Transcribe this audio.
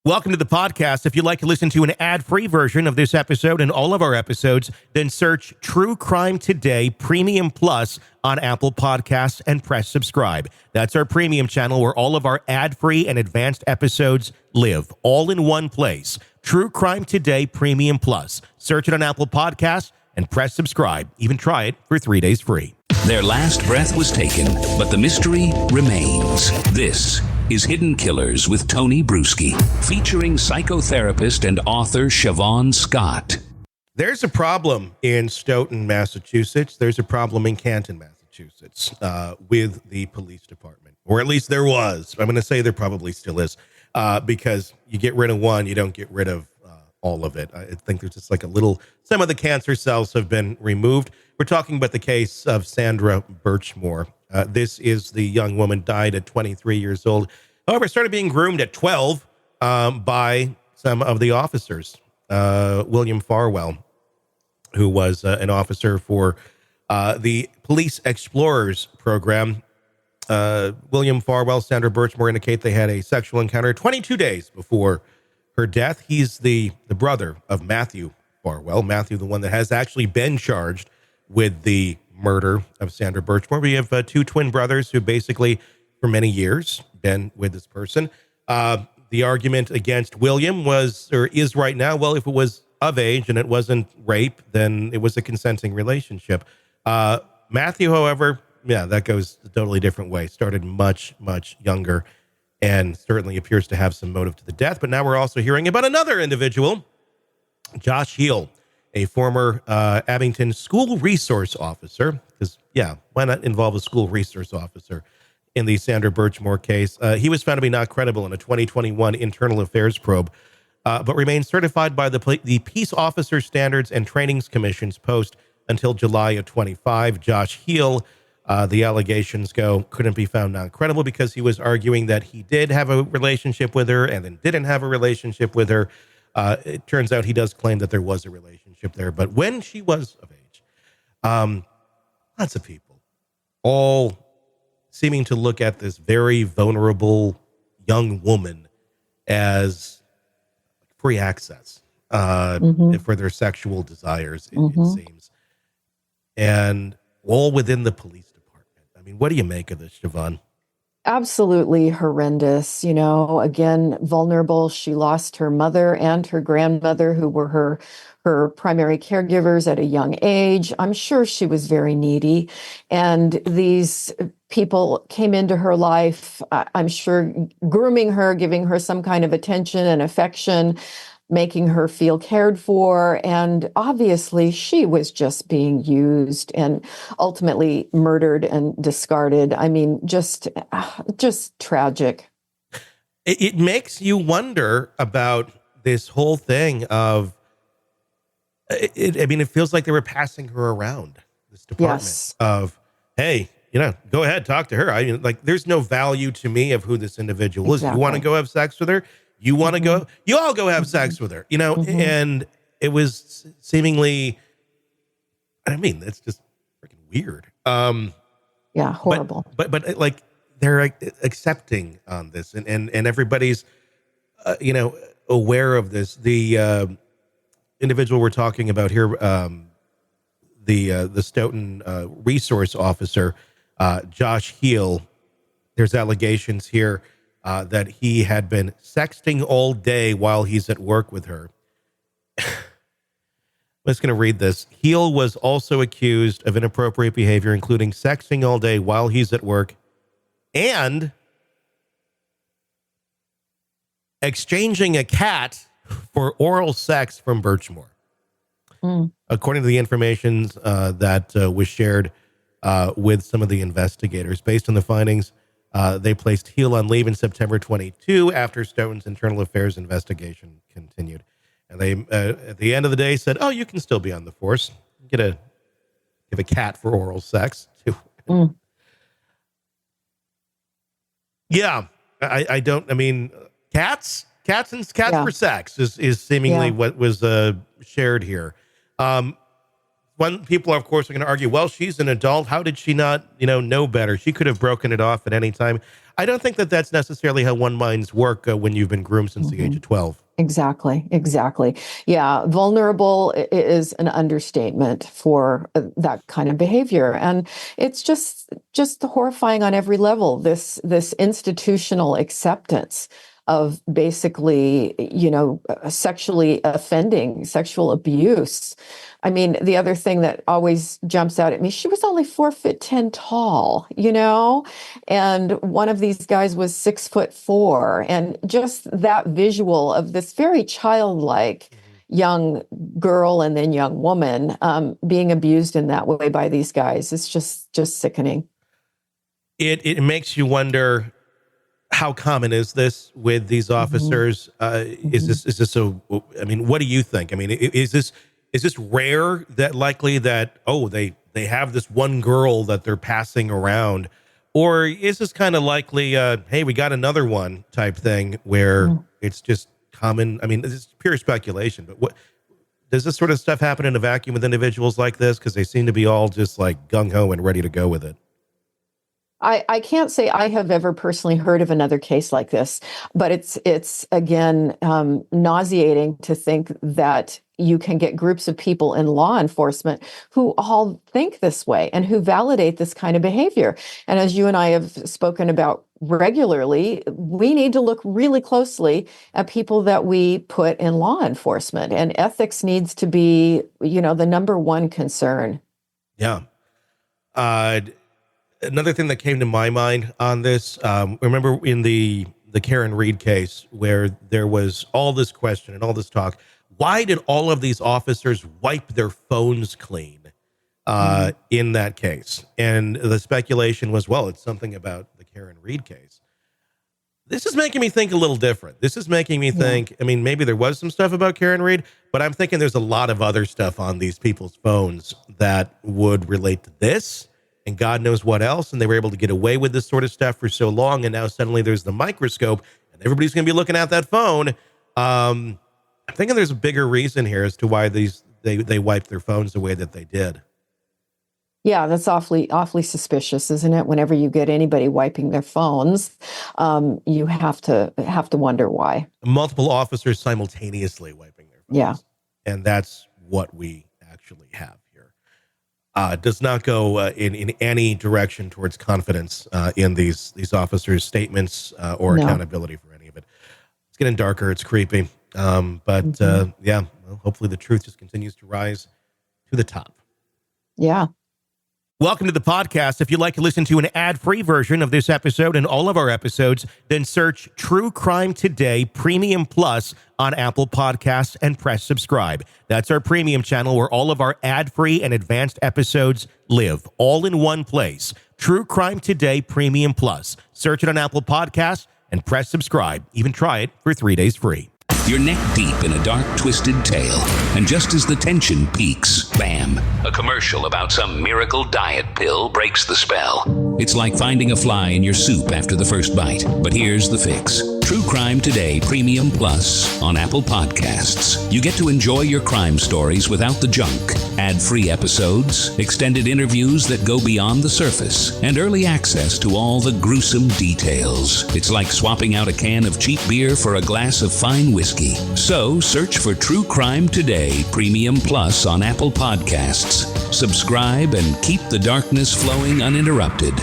Welcome to the podcast. If you'd like to listen to an ad-free version of this episode and all of our episodes, then search True Crime Today Premium Plus on Apple Podcasts and press subscribe. That's our premium channel where all of our ad-free and advanced episodes live, all in one place. True Crime Today Premium Plus. Search it on Apple Podcasts and press subscribe. Even try it for 3 days free. Their last breath was taken, but the mystery remains. This is Hidden Killers with Tony Brueski, featuring psychotherapist and author Shavaun Scott. There's a problem in Stoughton, Massachusetts. There's a problem in Canton, Massachusetts, with the police department, or at least there was. I'm going to say there probably still is, because you get rid of one, you don't get rid of all of it. I think there's just like some of the cancer cells have been removed. We're talking about the case of Sandra Birchmore. This is the young woman, died at 23 years old. However, started being groomed at 12 by some of the officers. William Farwell, who was an officer for the Police Explorers program. William Farwell, Sandra Birchmore indicate they had a sexual encounter 22 days before her death. He's the brother of Matthew Farwell. Matthew, the one that has actually been charged with the murder of Sandra Birchmore. We have two twin brothers who basically, for many years, been with this person. The argument against William was, or is right now, well, if it was of age and it wasn't rape, then it was a consenting relationship. Matthew, however, yeah, that goes a totally different way. Started much, much younger and certainly appears to have some motive to the death. But now we're also hearing about another individual, Josh Heel, a former Abington school resource officer, because, yeah, why not involve a school resource officer in the Sandra Birchmore case? He was found to be not credible in a 2021 internal affairs probe, but remains certified by the Peace Officer Standards and Trainings Commission's post until July of 25. Josh Heel, the allegations go, couldn't be found not credible because he was arguing that he did have a relationship with her and then didn't have a relationship with her. It turns out he does claim that there was a relationship there, but when she was of age, lots of people all seeming to look at this very vulnerable young woman as free access for their sexual desires, it seems, and all within the police department. I mean, what do you make of this, Shavaun? Absolutely horrendous. You know, again, vulnerable. She lost her mother and her grandmother, who were her primary caregivers at a young age. I'm sure she was very needy. And these people came into her life, I'm sure, grooming her, giving her some kind of attention and affection, making her feel cared for. And obviously she was just being used and ultimately murdered and discarded. I mean, just tragic. It makes you wonder about this whole thing of, it feels like they were passing her around this department of, hey, go ahead, talk to her. I mean, like, there's no value to me of who this individual is. You want to go have sex with her? You want to go, you all go have sex with her, and it was seemingly, it's just freaking weird. Yeah, horrible. But like, they're accepting on this and everybody's, aware of this. The individual we're talking about here, the Stoughton resource officer, Josh Heel, there's allegations here that he had been sexting all day while he's at work with her. I'm just going to read this. Heel was also accused of inappropriate behavior, including sexting all day while he's at work and exchanging a cat for oral sex from Birchmore. According to the information that was shared with some of the investigators. Based on the findings, they placed Heel on leave in September 22 after Stoughton's internal affairs investigation continued. And they, at the end of the day, said, oh, you can still be on the force. Give a cat for oral sex, too. Yeah, cats for sex is seemingly what was shared here. one people, of course, are going to argue, well, she's an adult. How did she not, know better? She could have broken it off at any time. I don't think that that's necessarily how one minds work when you've been groomed since the age of 12. Exactly. Yeah, vulnerable is an understatement for that kind of behavior, and it's just horrifying on every level. This institutional acceptance of basically, sexually offending, sexual abuse. I mean, the other thing that always jumps out at me, she was only 4'10" tall, and one of these guys was 6'4", and just that visual of this very childlike young girl and then young woman being abused in that way by these guys is just sickening. It makes you wonder, how common is this with these officers? Is this so? I mean, what do you think? I mean, is this rare that likely that, they have this one girl that they're passing around, or is this kind of likely, hey, we got another one type thing where it's just common? I mean, this is pure speculation, but what does this sort of stuff happen in a vacuum with individuals like this? Because they seem to be all just like gung ho and ready to go with it. I can't say I have ever personally heard of another case like this, but it's again nauseating to think that you can get groups of people in law enforcement who all think this way and who validate this kind of behavior. And as you and I have spoken about regularly, we need to look really closely at people that we put in law enforcement, and ethics needs to be, the number one concern. Yeah. Another thing that came to my mind on this, remember in the Karen Reed case where there was all this question and all this talk, why did all of these officers wipe their phones clean in that case? And the speculation was, well, it's something about the Karen Reed case. This is making me think a little different. This is making me think, I mean, maybe there was some stuff about Karen Reed, but I'm thinking there's a lot of other stuff on these people's phones that would relate to this. And God knows what else. And they were able to get away with this sort of stuff for so long. And now suddenly there's the microscope and everybody's going to be looking at that phone. I'm thinking there's a bigger reason here as to why they wiped their phones the way that they did. Yeah, that's awfully suspicious, isn't it? Whenever you get anybody wiping their phones, you have to wonder why. Multiple officers simultaneously wiping their phones. Yeah. And that's what we actually have. Does not go in any direction towards confidence in these officers' statements or accountability for any of it. It's getting darker. It's creepy. But hopefully the truth just continues to rise to the top. Yeah. Welcome to the podcast. If you'd like to listen to an ad-free version of this episode and all of our episodes, then search True Crime Today Premium Plus on Apple Podcasts and press subscribe. That's our premium channel where all of our ad-free and advanced episodes live, all in one place. True Crime Today Premium Plus. Search it on Apple Podcasts and press subscribe. Even try it for 3 days free. You're neck deep in a dark, twisted tale, and just as the tension peaks, bam, a commercial about some miracle diet pill breaks the spell. It's like finding a fly in your soup after the first bite. But here's the fix. True Crime Today Premium Plus on Apple Podcasts. You get to enjoy your crime stories without the junk. Ad-free episodes, extended interviews that go beyond the surface, and early access to all the gruesome details. It's like swapping out a can of cheap beer for a glass of fine whiskey. So search for True Crime Today Premium Plus on Apple Podcasts. Subscribe and keep the darkness flowing uninterrupted.